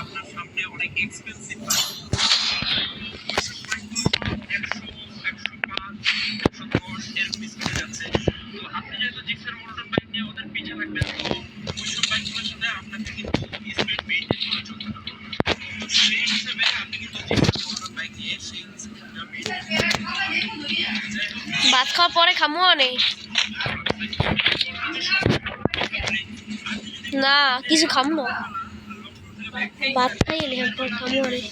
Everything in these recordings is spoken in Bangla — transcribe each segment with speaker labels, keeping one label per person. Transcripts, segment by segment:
Speaker 1: আপনার সামনে অনেক এক্সপেন্সিভ যাচ্ছে। তো আপনি যেহেতু জিক্সার মোটর বাইক নিয়ে ওদের পিছে থাকবেন, তো ওইসব বাইকগুলোর সাথে আপনাকে কিন্তু স্পিড মেইনটেইন করে চলতে হবে। তো সেই হিসেবে আপনি কিন্তু জিক্সার মোটর বাইক নিয়ে সেই
Speaker 2: ভাত খাওয়ার পরে খামো নেই না কিছু খাম না ভাত খাই এরপর খামো অনেক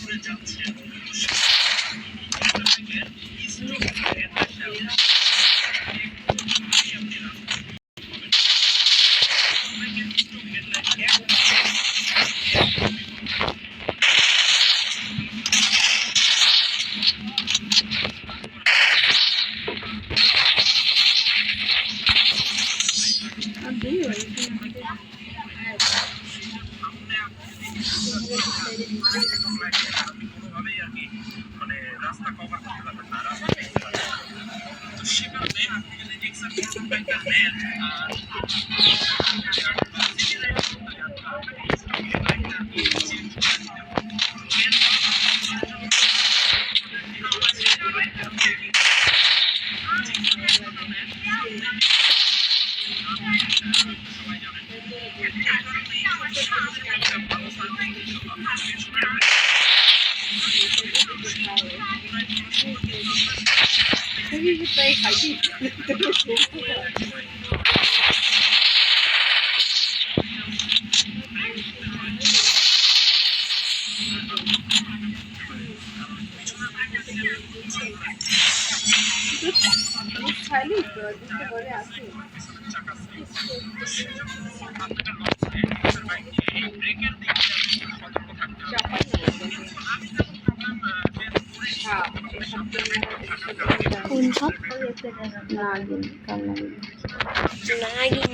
Speaker 1: মানে রাস্তা কভার করতে পারবেন না, রাস্তা দেখতে পারবেন না। তো সে কারণে আপনি যদি জিক্সার মোটর বাইকটা নেন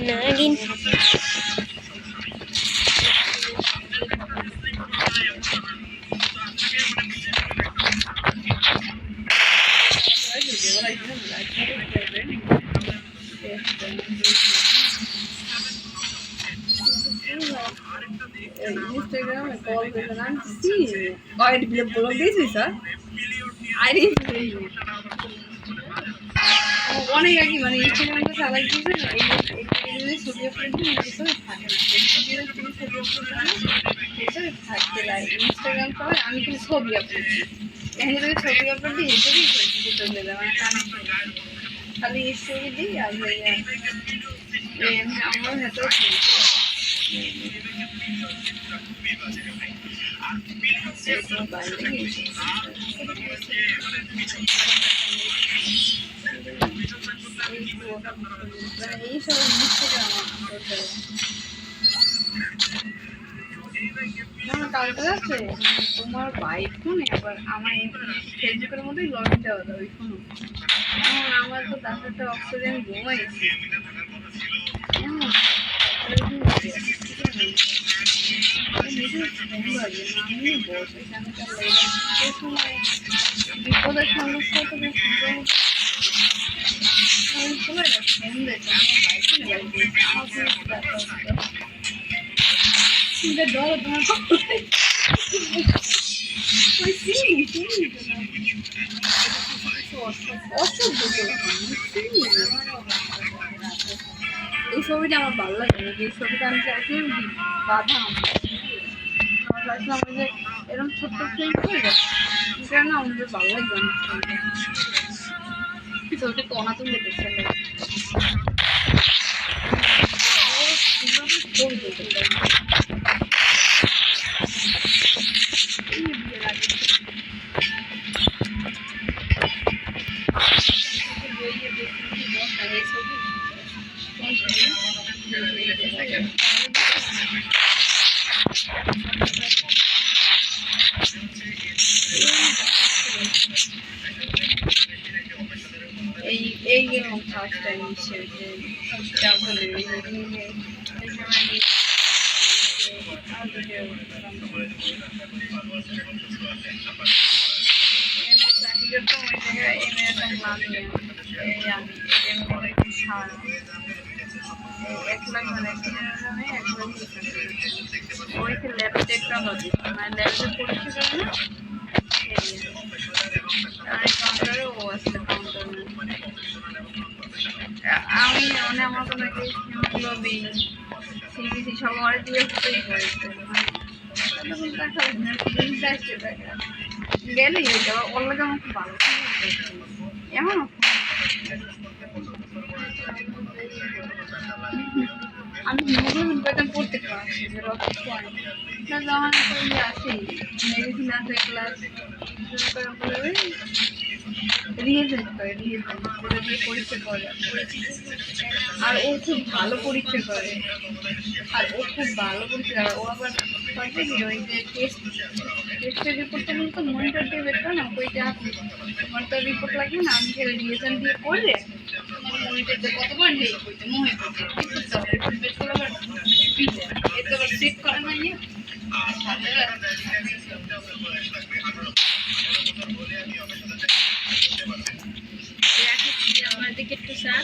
Speaker 2: নাগিন
Speaker 3: Instagram call with an see. Why did you block this, sir? I didn't see you. অনেক আগে মানে ইনস্টাগ্রামটা চালাই দিয়েছে না এই ছবি আপলোড দিয়ে এসে থাকে না থাকতে লাগে ইনস্টাগ্রাম চালাই আমি কিন্তু ছবি আপলোড দিই এখানে যদি ছবি আপলোড দিই ছবি চলে যায় মানে খালি ছবি দিই আর আমার হাতে তোমার বাইক ফোনে আবার আমার ফেসবুকের মধ্যেই লগ ইন দেওয়া যায় ওই ফোনে আমার তো তার সাথে অক্সিজেন ঘুমাইছি বিপদের সমস্যা তো এই ছবিটা আমার ভালো লাগে না এই ছবিটা আমি চাইছিলাম বাধা আমার চাইছিলাম যে এরকম ছোট্ট ফিল্ম করে এটা না আমাদের ভালো লাগবে না ছবিটা কণা তুলে দেখতে এই ফার্স্ট টাইম 1 লাখ মানে 1 আমি 1 লাখ ওই ল্যাবে টেকনোলজি মানে ল্যাবে পরীক্ষা করে না এই কাউন্টারে ও আসলে কাউন্টার আমি মানে আমার কোনো হিমোগ্লোবিন সিবিসি সবার দিয়ে তৈরি করেছে তখন টাকা গেলেই হইতে অন্য যেমন খুব ভালো এমন আমি হিমোগ্লোবিন পেতাম পড়তে পারছি যে রক্ত পড়ে না যখন আসি মেডিসিন আছে ক্লাস রিয়েজেন্ট করে রিয়েজেন্ট পরীক্ষা করে আর ও খুব ভালো পরীক্ষা করে আর ও খুব ভালো পরীক্ষা করে ও আবার হয়তো কি ওই যে টেস্টের রিপোর্টটা কিন্তু মনিটর দিয়ে বের করে না ওইটা তোমার তো রিপোর্ট লাগবে না আমি খেলে রিয়েজেন্ট দিয়ে করলে তোমার মনিটর দিয়ে কতবার নেই করতে মনে করতে কি করতে হবে রিপোর্ট বের করে আবার এতে আবার চেক করে না ইয়ে আমার দিকে একটু স্যার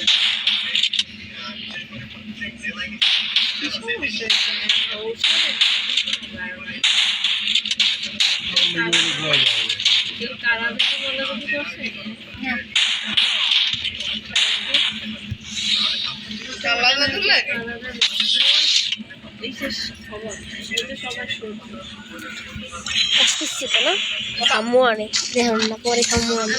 Speaker 2: আসতেছি তো না খামু আনে দেখুন না পরে খামু আনে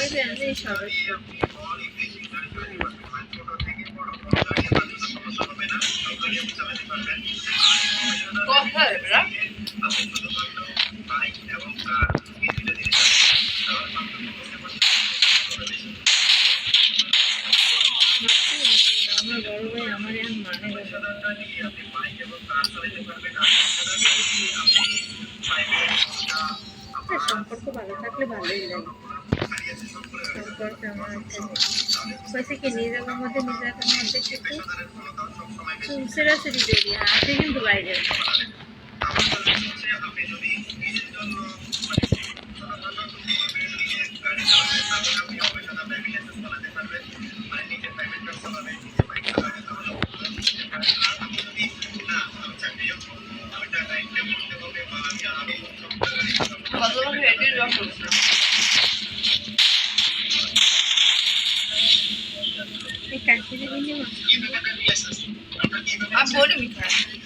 Speaker 3: আমার বড় ভাই আমার এখন মানে সম্পর্ক ভালো থাকলে ভালোই লাগে সম্পর্ক আমার হয়েছে কি নিজেদের মধ্যে একটু সেরাসরি করি আছে কিন্তু বাইরে आप बोले मिठाई